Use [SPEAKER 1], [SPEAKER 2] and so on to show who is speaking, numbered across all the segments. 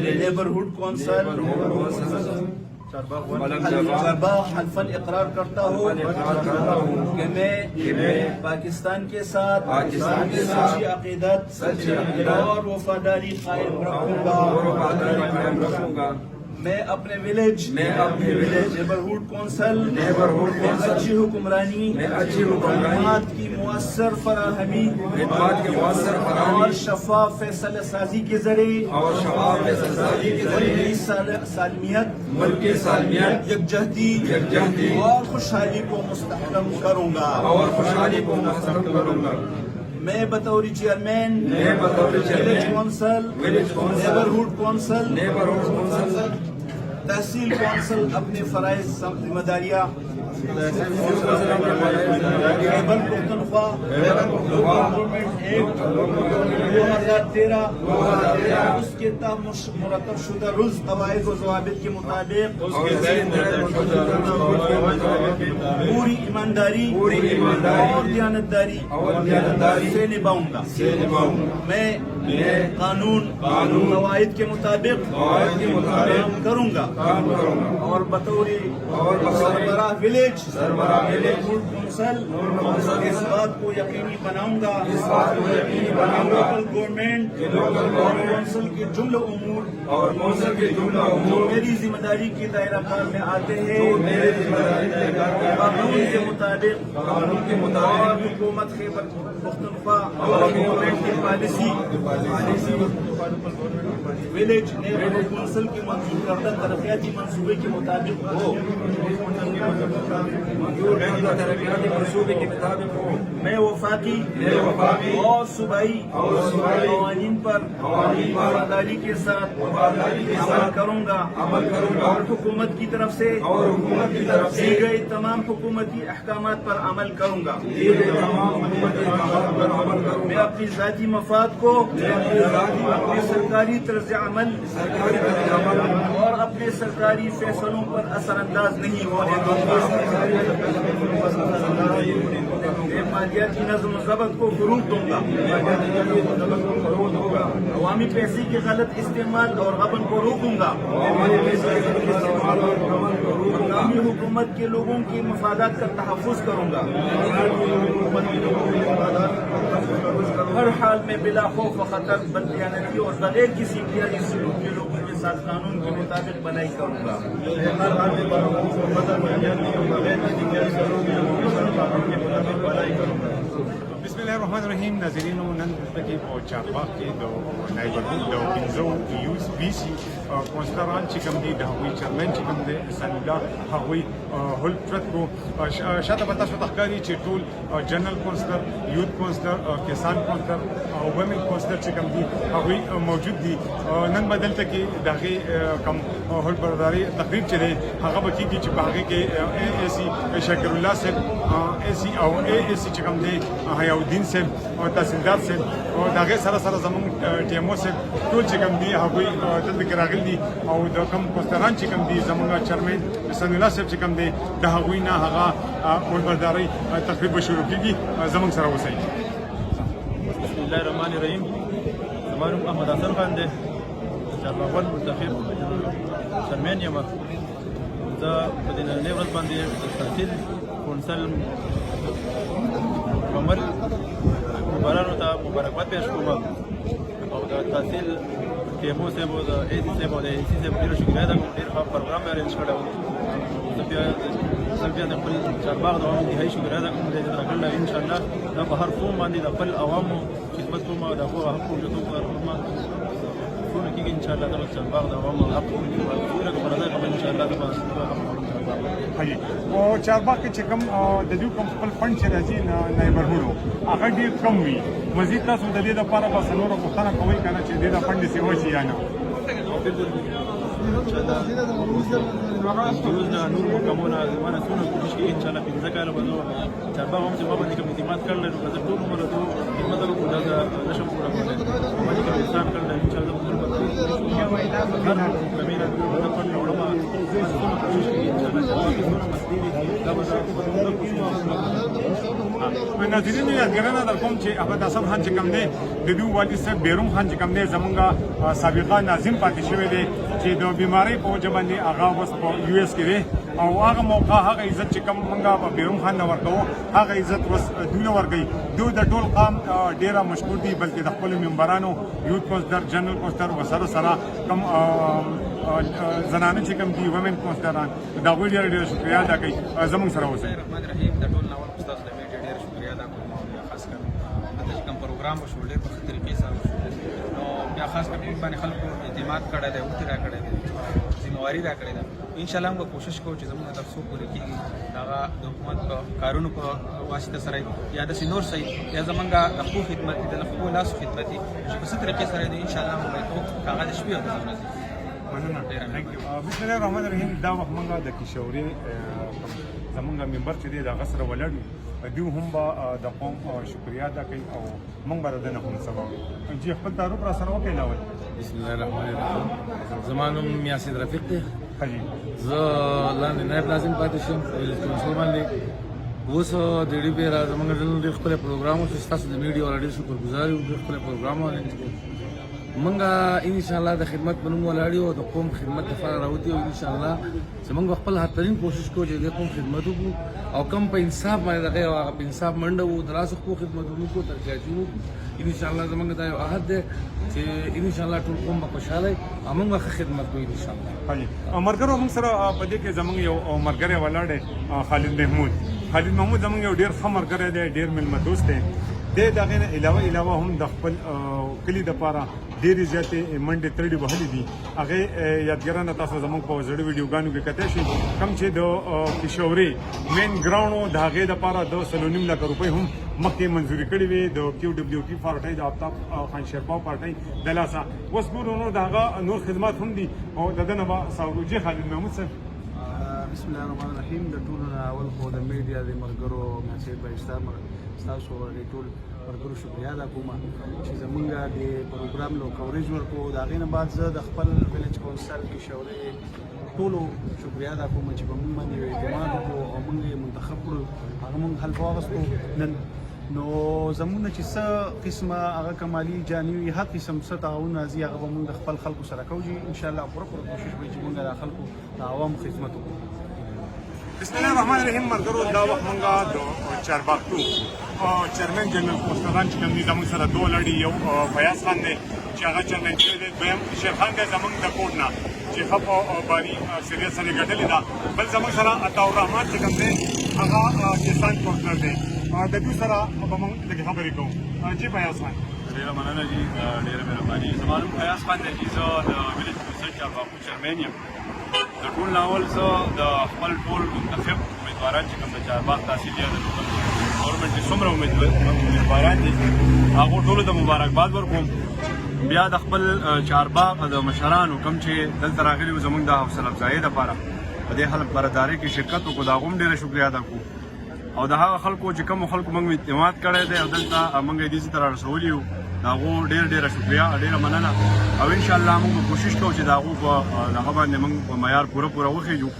[SPEAKER 1] نیبرہڈ کونسل چرباغ حلف اقرار کرتا ہوں کہ میں پاکستان کے ساتھ سچی عقیدت اور وفاداری قائم رکھوں گا. میں اپنے ولیج نیبرہڈ کونسل اچھی حکمرانی خدمات کی مؤثر فراہمی اور شفاف فیصلہ سازی کے ذریعے ملکی سالمیت یکجہتی اور خوشحالی کو مستحکم کروں گا. میں بطور چیئرمین ولیج کونسل نیبرہڈ کونسل تحصیل کونسل اپنے فرائض ذمہ داریاں خیبر پختونخوا گورنمنٹ ایکٹ 2013 اس کے تحت مرتب شدہ رز قواعد و ضوابط کے مطابق پوری ایمانداری اور دیانتداری سے نبھاؤں گا. میں قانون قواعد کے مطابق کام کروں گا اور بطور سربراہ ولیج کونسل اس بات کو یقینی بناؤں گا لوکل گورنمنٹ اور کونسل کے جملہ امور میری ذمہ داری کے دائرہ کار میں آتے ہیں قانون کے مطابق حکومت خیبر پختونخوا گورنمنٹ کی پالیسی ولیج نیبرہڈ کونسل کے منظور کردہ ترقیاتی منصوبے کے مطابق ہو. میں وفاقی اور صوبائی قوانین پر ایمانداری کے ساتھ عمل کروں گا اور حکومت کی طرف سے دی گئی تمام حکومتی احکامات پر عمل کروں گا. میں اپنی ذاتی مفاد کو اپنے سرکاری طرز عمل اور اپنے سرکاری فیصلوں پر اثر انداز نہیں ہونے دوں گا. مالیاتی نظم و ضبط کو فروغ دوں گا. عوامی پیسے کے غلط استعمال اور غبن کو روکوں گا. مقامی حکومت کے لوگوں کے مفادات کا تحفظ کروں گا. ہر حال میں بلا خوف و خطر بددیانتی اور بغیر کسی امتیازی سلوک کے لوگوں کے ساتھ قانون کے مطابق بھلائی کروں گا.
[SPEAKER 2] بسم الله الرحمن الرحیم. ناظرین نن دلته په چارباغ کې د نیبرهډ د پنځو یوز بي سي کونسلران چې کوم دي د هغوی چیرمن چې کوم دی ثناء الله هغوی هول پرت کو شاته به تاسو ته ښکاري چې ټول جنرال کونسلر یوت کونسلر کسان کونسلر او ومن کونسلر چې کوم دي هغوی موجود دي. نن به دلته کې د هغې کوم هول برداري تقریب چې دی هغه به کېږي چې په هغې کې اے اے سی شاکر الله صاحب اے سی او اے اے سی چې کوم دی حیاءالدین صاحب او تحصیلدار صاحب او د هغې سره سره زموږ ټي ایم او صاحب ټول چې کوم دي هغوی دلته کې راغلي دي او د کوم کونسلران چې کوم دي زموږ چیرمن ثناء الله صاحب چې کوم دی د هغوی نه هغه ولبردارۍ تقریب به شروع کېږي. زموږ سره اوسئ.
[SPEAKER 3] بسم الله الرحمن الرحیم. زما نوم احمد حسن خان دی. چارباغ منتخب چیرمن یم. زه په دې نننۍ ورځ باندې د تحصیل کونسل عمل مقررانو ته مبارکباد پیش کوم او د تحصیل ټي ایم او صاحب او د اے سی صاحب او د اے سی صاحب ډېره شکریه ادا کوم. ډېر ښه پروګرام مې ارینج کړی و. زه بیا د خپل چارباغ د عوامو انتهایي شکریه ادا کوم. دې راکړل انشاءالله دا په هر قوم باندې د خپل عوامو خدمت کوم او د هغو حق وجودو کوم ټول کېږي انشاءالله. د چارباغ د عوامو حق پوره کوم راځي کوم انشاءالله.
[SPEAKER 2] حاجی او چارباغ کې چې کوم د دوی کوم خپل فنډ چې راځي نیبرهډو هغه ډېر کم وي. مزید تاسو د دې لپاره به څه نوره غوښتنه کوئ که نه چې دې د فنډ داسې وشي یا نه؟
[SPEAKER 3] روز د نور محکمونه زمانه څونه کوشش کېږي انشاءالله 15 کاله به نو چارباغ هم چې ما باندې کوم اعتماد کړلی نو که زه ټول عمر د خدمت وکړو دا نشم پوره کولی. ما چې کوم احسان کړلی انشاءالله به ټول هر محکمې نه د فنډ راوړم. څونه کوشش کېږي انشاءالله چارباغ کې څونه مسلې دي دا به زه
[SPEAKER 2] ناظرینو یادګارنه در کوم چې احمد اعصم خان چې کوم دی د دوی والد صاحب بیروم خان چې کوم دی زمونږ سابقه ناظم پاتې شوی دی چې د بیمارۍ په وجه باندې هغه اوس په یو اس کې دی او هغه موقع هغه عزت چې کوم موږ په بیروم خان نه ورکوو هغه عزت اوس دوی نه ورکوي دوی د ټول قام ډېره مشکور دي بلکې د خپلو ممبرانو یوت کوسټر جنرال کوسټر ورسره سره کوم زنانه چې کوم دي ومن کوسټران د هغوی ډېره شکریه ادا کوي زموږ سره اوسئ.
[SPEAKER 4] الرحمن الرحیم د ټول ناول استاد د میډیا ډېر شکریه ادا کوم او خاص کر د کوم پروګرام وشو ډېر په ښه طریقې سره وشو نو بیا خاص کر په باندې خلکو اعتماد کړی دی اوتې را کړی دی ذمہواري را کړې ده انشاءالله موږ کوشش کوو چې زموږ تر څو پورې کېږي هغه د حکومت په کارونو په واسطه سره یا داسې نور صحیح یا زموږ د خپلو خدمت دي د خپلو لاسو خدمت دي چې په څه طریقې سره دی انشاءالله موږ به کوو هغه د شپې او د ورځې.
[SPEAKER 2] مننه. بسم الله الرحمن الرحیم. دا وخت موږ د کشوري زمونږ ممبر چې دی د هغه سره ولاړ یو دوی هم به د قوم شکریه ادا کوي او موږ به د ده نه هم سبا وایو. جی خپل تعارف را سره وکړئ ناول.
[SPEAKER 5] بسم الله الرحمن الرحیم. زما نوم یاسین رفیق دی.
[SPEAKER 2] ښه جي.
[SPEAKER 5] زه لاندې نایب ناظم پاتې شوم په ویلیج کونسل باندې. اوس د ډي بي را زموږ ډېر ښکلی پروګرام وشو ستاسو د میډیا والا ډېر شکرګزار یو ډېر ښکلی پروګرام موږ انشاءالله د خدمت په نوم ولاړ یو د قوم خدمت لپاره راوتي یو انشاءالله چې موږ خپل هرترین کوشش کوو چې د قوم خدمت وکړو او کم په انصاف باندې دغه هغه په انصاف منډه وو د لاسو خپلو خدمتونه وکړو ترقیاتي وکړو انشاءالله زموږ دا یو عهد دی چې انشاءالله ټول قوم به خوشحاله وي او موږ به ښه خدمت کوو انشاءالله.
[SPEAKER 2] ملګرو موږ سره په دې کې زموږ یو ملګری ولاړ دی خالد محمود. خالد محمود زموږ یو ډېر ښه ملګری دی ډېر میلمه دوست دی. د هغې نه علاوه هم د خپل کلي دپاره ډېرې زیاتې منډې ترړې وهلې دي. هغې یادګارانه تاسو زموږ په زړو ویډیوګانو کې کتلی شئ کوم چې د پېښوري مین ګراوڼ و د هغې دپاره د 3.5 لکه روپۍ هم مخکې منظوري کړې وې د QWT پارټۍ د آفتاب خان شیرپا پارټۍ د لاسه. اوس ګورو نو د هغه نور خدمات هم دي او د ده نه به ساورو. جی خالد محمود صاحب.
[SPEAKER 6] بسم الله الرحمن الرحیم. د ټولو نه اول خو د میډیا د ملګرو میاسر بھائی ستاسو د ټول ملګرو شکریه ادا کوم چې زمونږ د پروګرام لو کوریج ورکو د هغې نه بعد زه د خپل ویلیج کونسل کشوري ټولو شکریه ادا کوم چې په موږ باندې یو اعتماد وکړو او موږ یې منتخب کړو هغه موږ حلف واخیستو نن نو زمونږ چې څه قسمه هغه کمالي جاني وي هر قسم څه تعاون راځي هغه به موږ د خپل خلکو سره کوو انشاءالله پوره کوشش به چې موږ د خلکو د عوامو خدمت وکړو.
[SPEAKER 2] بسم الله الرحمن الرحیم. ملګرو دا وخت موږ د چارباغ چیرمن جنرال کوسټران چې کوم دي زموږ سره دوه لړي یو فیاض خان دی چې هغه چیرمن شوی دی دویم شیر خان دی زموږ د کوټ نه چې ښه په باري سریت سره ګټلې ده بل زموږ سره عطاالرحمن چې کوم دی هغه کسان کوسټر دی د دوی سره به موږ لږې خبرې کوو. جی فیاض خان.
[SPEAKER 3] ډېره مننه جي ډېره مهرباني. زما نوم فیاض خان دی چې زه د ویلیج کونسل چارباغو چیرمن یم. د ټول ناول زه د خپل ټول منتخب امیدواران چې کوم د چارباغ تحصیل یا د ګورنمنټ کې څومره امیدواران دي هغو ټولو ته مبارکباد ورکوم. بیا د خپل چارباغ د مشرانو کوم چې دلته راغلي وو زموږ د حوصله افزایۍ دپاره په دې خلک بردارۍ کې شرکت وکړو د هغو هم ډېره شکریه ادا کړو او د هغه خلکو چې کومو خلکو موږ اعتماد کړی دی او دلته موږ یې دې ځای ته رارسولي یو د هغو ډېره شکریه ډېره مننه او انشاءالله موږ به کوشش کوو چې د هغو په دغه باندې موږ په معیار پوره وخېږو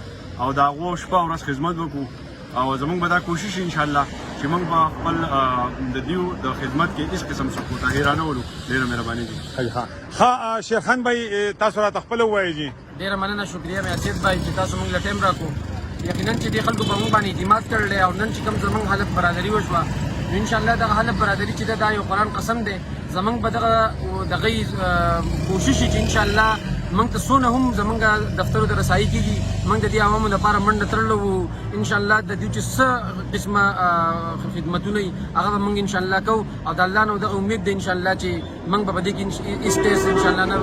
[SPEAKER 3] او د هغو شپه او ورځ خدمت وکړو او زموږ به دا کوشش انشاءالله چې موږ به خپل د دیو د خدمت کې هېڅ قسم سقوط هېره نه ولو. ډېره مهرباني دي.
[SPEAKER 2] ښه شیرخان بھائی تاسو راته خپله ووایئ. جي
[SPEAKER 6] ډېره مننه شکریه میاسر بھائی چې تاسو موږ له ټایم راکړو. یقینا چې دې خلکو په موږ باندې اعتماد کړی او نن چې کوم زموږ حالت برادري وشوه انشاءالله دغه حالت برادري چې دا یو قرآن قسم دی زموږ به دغه کوشش چې انشاءالله موږ ته څونه هم زموږ دفترو ته رسایي کېږي موږ د دې عوامو لپاره منډه تړلی وو انشاءالله د دوی چې څه قسمه خدمتونه وي هغه به موږ انشاءالله کوو او د الله نه دغه امید دی انشاءالله چې موږ به په دې کې اسټیس انشاءالله نه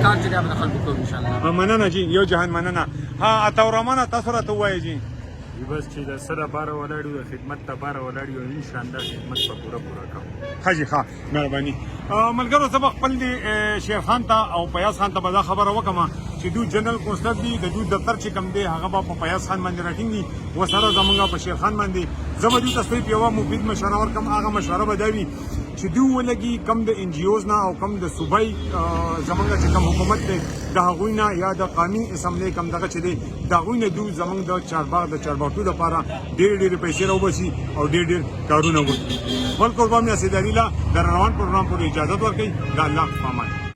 [SPEAKER 6] کار چې دی به د خلکو کوو انشاءالله.
[SPEAKER 2] مننه جي یو جهان مننه. عطاالرحمن تاسو راته ووایئ. جي
[SPEAKER 7] بس چې د سره باره ولاړ یو د خدمت لپاره ولاړ یو انشاءالله خدمت به پوره کوو.
[SPEAKER 2] ښه جي ښه مهرباني. ملګرو زه به خپل د شیرخان ته او فیاض خان ته به دا خبره وکړم چې دوی جنرال کوسټر دي د دوی دفتر چې کوم دی هغه به په فیاض خان باندې راټینګ دي ورسره زموږ په شیرخان باندې زه به دوی ته صرف یوه مفید مشوره ورکړم. هغه مشوره به دا وي چې دوی ولګي کم د ان جی اوز نه او کم د صوبایي زمونږ چې کم حکومت دی د هغوی نه یا د قانوني اسمبلی کم دغه چې دی د هغوی نه دوی زمونږ د چارباغ د چارباغټو دپاره ډېرې پیسې راوباسي او ډېر کارونه وکړي. بل قربان مې اسیداري له د روان پروګرام پورې اجازت ورکوي. د الله په امان.